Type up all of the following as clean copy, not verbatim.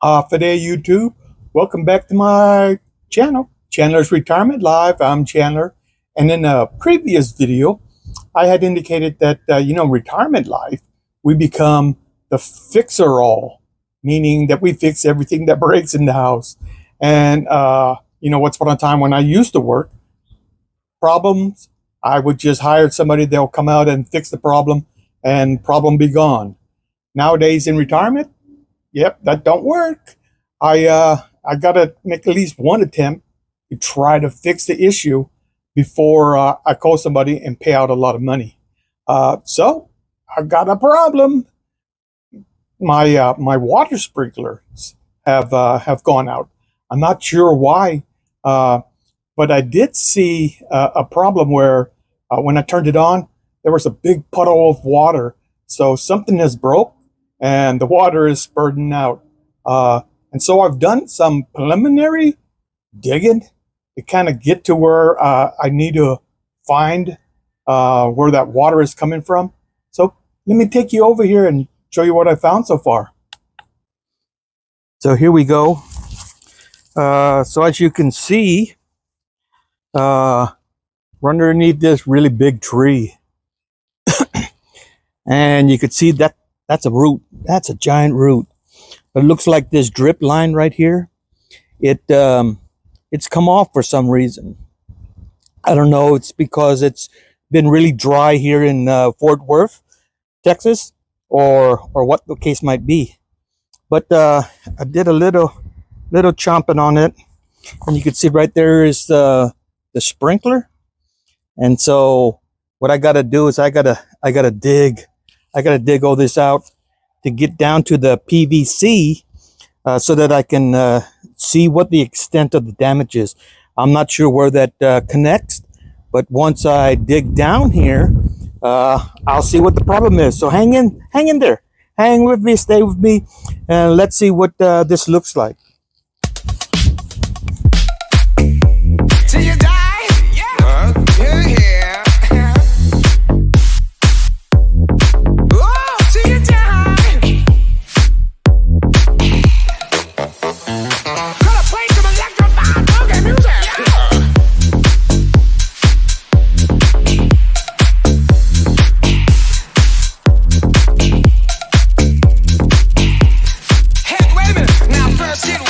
Today, YouTube. Welcome back to my channel, Chandler's Retirement Live. I'm Chandler, and in a previous video, I had indicated that retirement life, we become the fixer-all, meaning that we fix everything that breaks in the house. And once upon a time when I used to work, problems, I would just hire somebody. They'll come out and fix the problem, and problem be gone. Nowadays in retirement, yep, that don't work. I gotta make at least one attempt to try to fix the issue before I call somebody and pay out a lot of money. So I got a problem. My water sprinklers have gone out. I'm not sure why, but I did see a problem where when I turned it on, there was a big puddle of water. So something has broke, and the water is spurting out. And so I've done some preliminary digging to kind of get to where I need to find where that water is coming from. So let me take you over here and show you what I found so far. So here we go. So as you can see, we're underneath this really big tree. And you could see that that's a root. That's a giant root. But it looks like this drip line right here, it's come off for some reason. I don't know. It's because it's been really dry here in Fort Worth, Texas, or what the case might be. But I did a little chomping on it, and you can see right there is the sprinkler. And so what I got to do is I gotta dig all this out to get down to the PVC so that I can see what the extent of the damage is. I'm not sure where that connects, but once I dig down here, I'll see what the problem is. So hang in there. Hang with me, stay with me, and let's see what this looks like. Till you die? Yeah. Yeah. Oh, till you die. Gonna play some electrified boogie music. Hey, wait a minute. Now first hit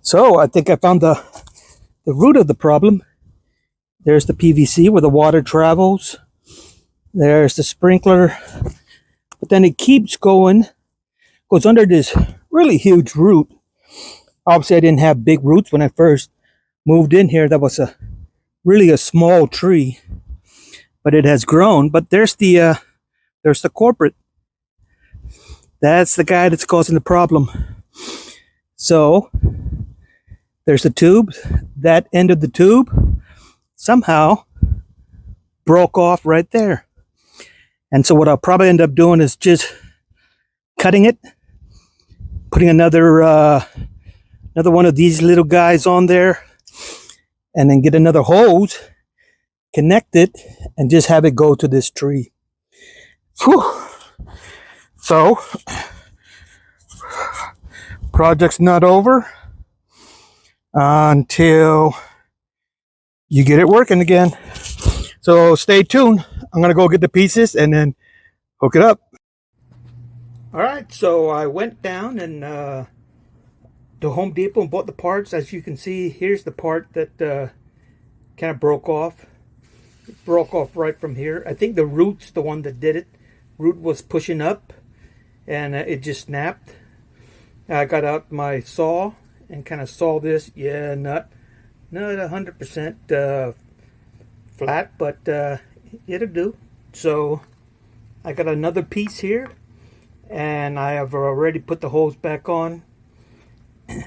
So I think I found the root of the problem. There's the PVC where the water travels. There's the sprinkler. But then it keeps going, goes under this really huge root. Obviously, I didn't have big roots when I first moved in here. That was really a small tree, but it has grown. But there's the culprit. That's the guy that's causing the problem. So there's the tube. That end of the tube somehow broke off right there. And so what I'll probably end up doing is just cutting it, putting another one of these little guys on there, and then get another hose, connect it, and just have it go to this tree. Whew. So, project's not over until you get it working again. So stay tuned. I'm gonna go get the pieces and then hook it up. All right, so I went down and to Home Depot and bought the parts. As you can see, here's the part that kind of broke off. It broke off right from here. I think the root's the one that did it. Root was pushing up and it just snapped. I got out my saw and kind of saw this. Yeah, not 100% flat, but it'll do. So I got another piece here, and I have already put the hose back on.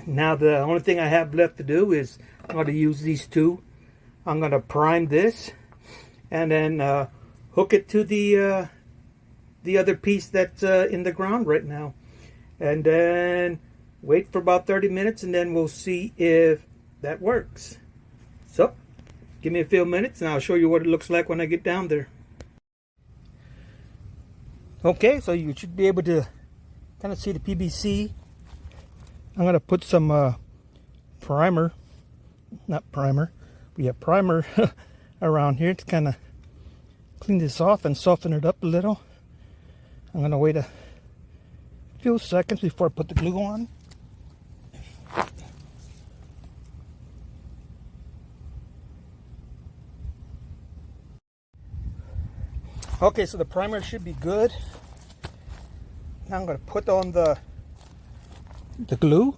Now the only thing I have left to do is I'm going to use these two. I'm going to prime this and then hook it to the other piece that's in the ground right now, and then wait for about 30 minutes, and then we'll see if that works. So give me a few minutes and I'll show you what it looks like when I get down there. Okay, so you should be able to kind of see the PVC. I'm going to put some primer around here to kind of clean this off and soften it up a little. I'm going to wait a few seconds before I put the glue on. Okay, so the primer should be good. Now I'm going to put on the glue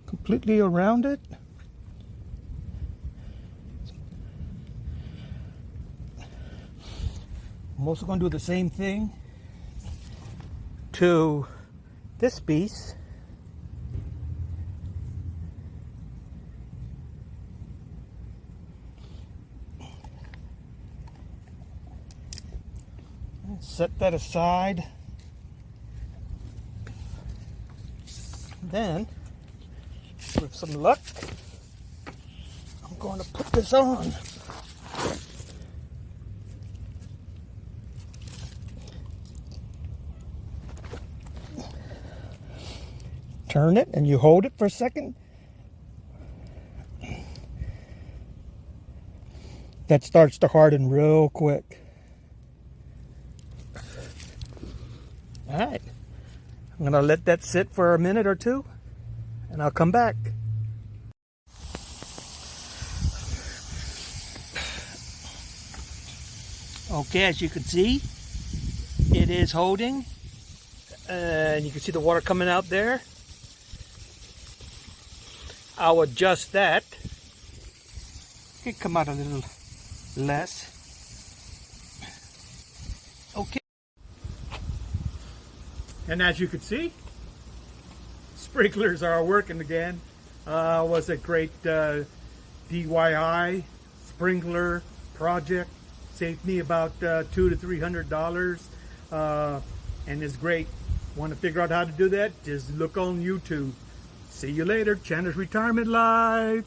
completely around it. I'm also going to do the same thing to this piece. Set that aside. Then, with some luck, I'm going to put this on. Turn it and you hold it for a second. That starts to harden real quick. All right, I'm gonna let that sit for a minute or two and I'll come back. Okay, as you can see, it is holding, and you can see the water coming out there. I'll adjust that. It can come out a little less. Okay. And as you can see, sprinklers are working again. Was a great DIY sprinkler project. Saved me about $200 to $300, and it's great. Want to figure out how to do that? Just look on YouTube. See you later. Channer's Retirement Life.